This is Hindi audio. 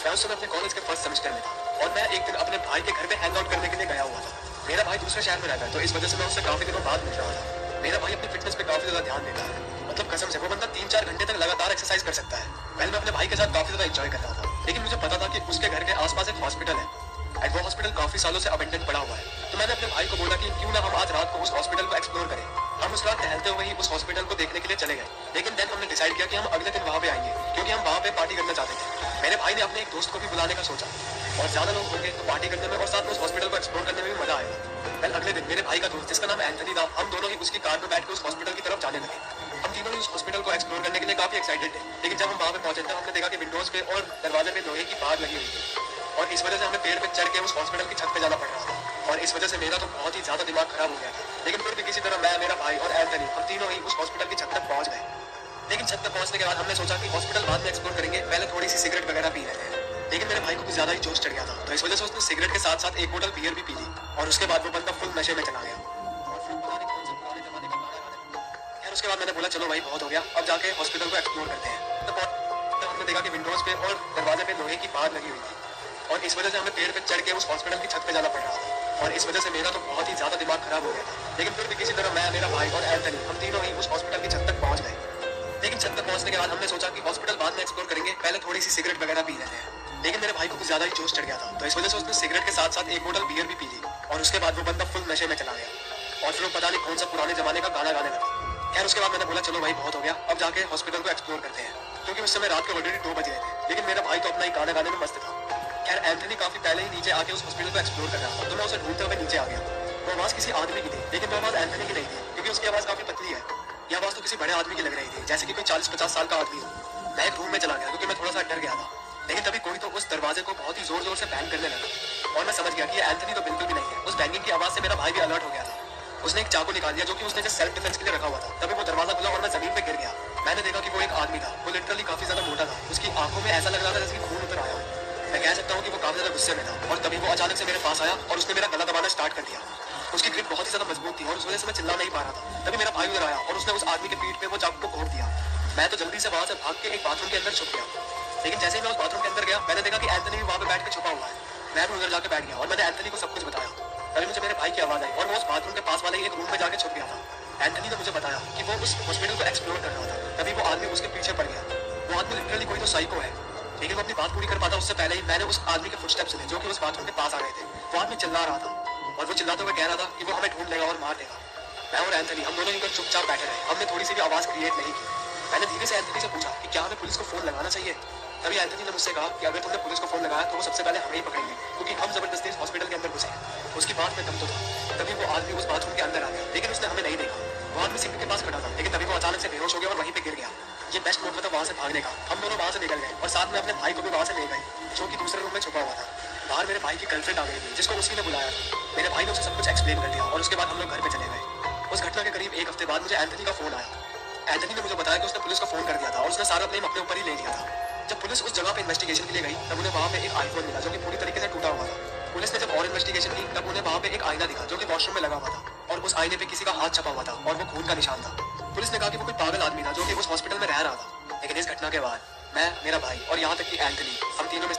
मैं उस समय अपने कॉलेज के फर्स्ट सेमेस्टर में था और मैं एक दिन अपने भाई के घर पे हैंग आउट करने के लिए गया हुआ था। मेरा भाई दूसरे शहर में रहता है, तो इस वजह से मैं उससे काफी दिनों बाद मिल रहा था। मेरा भाई अपनी फिटनेस पे काफी ज्यादा ध्यान देता है, मतलब कसम से वो बंदा 3-4 घंटे तक लगातार एक्सरसाइज कर सकता है। पहले मैं अपने भाई के साथ काफी ज्यादा एंजॉय कर रहा था, लेकिन मुझे पता था कि उसके घर के आसपास एक हॉस्पिटल है एंड वो हॉस्पिटल काफी सालों से अबेंडेंट पड़ा हुआ है। तो मैंने अपने भाई को बोला कि क्यों ना हम आज रात को उस हॉस्पिटल को एक्सप्लोर करें। हम उस रात टहलते हुए ही उस हॉस्पिटल को देखने के लिए चले गए, लेकिन देन हमने डिसाइड किया कि हम अगले दिन वहां पे आएंगे, क्योंकि हम वहां पे पार्टी करना चाहते थे। मेरे भाई ने अपने एक दोस्त को भी बुलाने का सोचा और ज्यादा लोग होंगे तो पार्टी करने में और साथ में उस हॉस्पिटल को एक्सप्लोर करने में भी मजा आएगा। कल अगले दिन मेरे भाई का दोस्त जिसका नाम एंथनी था, हम दोनों ही उसकी कार में बैठ के उस हॉस्पिटल की तरफ जाने लगे। हम तीनों ही उस हॉस्पिटल को एक्सप्लोर करने के लिए काफी एक्साइटेड थे, लेकिन जब हम वहां पे पहुंचे तो हमने देखा कि विंडोज पे और दरवाजे पे लोहे की बाड़ लगी हुई थी और इस वजह से हमें पेड़ पे चढ़ के उस हॉस्पिटल की छत पे जाना पड़ रहा था और इस वजह से मेरा तो बहुत ही ज्यादा दिमाग खराब हो गया था। लेकिन फिर भी किसी तरह मैं, मेरा भाई और एंथनी हम तीनों ही उस हॉस्पिटल की छत तक पहुंच गए। लेकिन छत तक पहुंचने के बाद हमने सोचा कि हॉस्पिटल बाद में एक्सप्लोर करेंगे, पहले थोड़ी सी सिगरेट वगैरह पी रहे थे। लेकिन मेरे भाई को कुछ ज्यादा ही जोश चढ़ गया था, तो इस वजह से उसने सिगरेट के साथ साथ एक बोतल बियर भी पी ली और उसके बाद वो बंदा फुल नशे में चला गया और फिर पता नहीं कौन सा पुराने जमाने का गाना गाने लगा। खैर उसके बाद मैंने बोला चलो भाई बहुत हो गया, अब जाके हॉस्पिटल को एक्सप्लोर करते हैं। तो हमने देखा कि विंडोज पे और दरवाजे पे लोहे की बाड़ लगी हुई थी और इस वजह से हमें पेड़ पे चढ़ के उस हॉस्पिटल की छत पे जाना पड़ रहा था और इस वजह से मेरा तो बहुत ही ज्यादा दिमाग खराब हो गया था। लेकिन फिर भी किसी तरह मैं, मेरा भाई और एंथनी हम तीनों ही उस हॉस्पिटल की छत तक पहुंच गए। लेकिन छत तक पहुंचने के बाद हमने सोचा कि हॉस्पिटल बाद में एक्सप्लोर करेंगे, पहले थोड़ी सी सिगरेट वगैरह पी लेते हैं। लेकिन मेरे भाई को कुछ ज्यादा ही जोश चढ़ गया था, तो इस वजह से उसने सिगरेट के साथ साथ एक बोतल बियर भी पी ली और उसके बाद वो बंदा फुल नशे में चला गया और फिर वो पता नहीं कौन सा पुराने जमाने का गाना गाने लगा। खैर उसके बाद मैंने बोला चलो भाई बहुत हो गया, अब जाके हॉस्पिटल को एक्सप्लोर करते हैं, क्योंकि उस समय रात के ऑलरेडी 2 बज गए थे। लेकिन मेरा भाई तो अपना ही गाना गाने में मस्त था। खैर एंथनी काफी पहले ही नीचे आके उस हॉस्पिटल को एक्सप्लोर कर रहा था, तो मैं उसे ढूंढते हुए नीचे आ गया। वो आवाज किसी आदमी की थी, लेकिन वो आवाज एंथनी की नहीं थी, क्योंकि उसकी आवाज काफी पतली है। यह आवाज तो किसी बड़े आदमी की लग रही थी, जैसे कि कोई 40-50 साल का आदमी हो। मैं एक रूम में चला गया क्योंकि मैं थोड़ा सा डर गया था, लेकिन तभी कोई तो उस दरवाजे को बहुत ही जोर जोर से बैंग करने लगा और मैं समझ गया कि एंथनी तो बिल्कुल भी नहीं है। उस बैंगिंग की आवाज से मेरा भाई भी अलर्ट हो गया था। उसने एक चाकू निकाल दिया जो कि उसने जस्ट सेल्फ डिफेंस के लिए रखा हुआ था। तभी वो दरवाजा खुला और मैं जमीन पे गिर गया। मैंने देखा कि वो एक आदमी था, वो लिटरली काफी ज्यादा मोटा था। उसकी आंखों में ऐसा लग रहा था जैसे कि खून उतर आया। मैं कह सकता हूँ कि वो काफी ज्यादा गुस्से में था और तभी वो अचानक से मेरे पास आया और उसने मेरा गला दबाना स्टार्ट कर दिया। उसकी ग्रिप बहुत ही ज्यादा मजबूत थी और उस वजह से मैं चिल्ला नहीं पा रहा था। तभी मेरा भाई उधर आया और उसने उस आदमी के पीठ पे वो चाकू को घोंप दिया। मैं तो जल्दी से वहां से भाग के एक बाथरूम के अंदर छुप गया। लेकिन जैसे ही मैं उस बाथरूम के अंदर गया, मैंने देखा कि एंथनी भी वहां पे बैठ के छुपा हुआ है। मैं भी उधर जाके बैठ गया और मैंने एंथनी को सब कुछ बताया। तभी मुझे मेरे भाई की आवाज आई और मैं उस बाथरूम के पास वाले एक रूम में जाके छुप गया था। एंथनी ने मुझे बताया कि वो उस हॉस्पिटल को एक्सप्लोर कर रहा था। तभी वो आदमी उसके पीछे पड़ गया। वो आदमी लिटरली कोई तो साइको है, लेकिन वो अपनी बात पूरी कर पाता उससे पहले ही मैंने उस आदमी के फुटस्टेप्स सुने जो कि उस बाथरूम के पास आ रहे थे। वो आदमी चिल्ला रहा था और वो चिल्लाते हुए कह रहा था कि वो हमें ढूंढ लेगा और मार देगा। मैं और एंथनी हम दोनों ही चुपचाप बैठे रहे, हमने थोड़ी सी भी आवाज क्रिएट नहीं की। मैंने धीरे से एंथनी से पूछा कि क्या हमें पुलिस को फोन लगाना चाहिए। तभी एंथनी ने मुझसे कहा कि अगर तुमने पुलिस को फोन लगाया तो वो सबसे पहले हमें ही पकड़ेंगे, क्योंकि हम जबरदस्ती इस हॉस्पिटल के अंदर घुसे। उसकी बात में दम तो था। तभी वो आदमी उस बाथरूम के अंदर आ गया, लेकिन उसने हमें नहीं देखा। वो आदमी सिंक के पास खड़ा था, लेकिन तभी वो अचानक से बेहोश हो गया और वहीं पे गिर गया। ये बेस्ट मौका था वहां से भागने का। हम दोनों वहां से निकल गए और साथ में अपने भाई को भी वहां से ले गए, जो कि दूसरे रूम में छुपा हुआ था। बाहर मेरे भाई की गर्लफ्रेंड आ गई थी, जिसको उसी ने बुलाया था। मेरे भाई ने उसे सब कुछ एक्सप्लेन कर दिया और उसके बाद हम लोग घर पे चले गए। उस घटना के करीब 1 हफ्ते बाद मुझे एंथनी का फोन आया। एंथनी ने मुझे बताया कि उसने पुलिस को फोन कर दिया था और उसने सारा ब्लेम अपने ऊपर ही ले लिया था। जब पुलिस उस जगह पे इन्वेस्टिगेशन के लिए गई तब उन्हें वहां पे एक आईफोन मिला जो कि पूरी तरीके से टूटा हुआ था। पुलिस ने जब और इन्वेस्टिगेशन की तब उन्हें वहां पे एक आईना दिखा जो कि वॉशरूम में लगा हुआ था और उस आईने पे किसी का हाथ छपा हुआ था और वो खून का निशान था। पुलिस ने कहा कि वो कोई पागल आदमी था जो कि उस हॉस्पिटल में रह रहा था। लेकिन इस घटना के बाद मैं, मेरा भाई और यहाँ तक कि एंथनी, हम तीनों में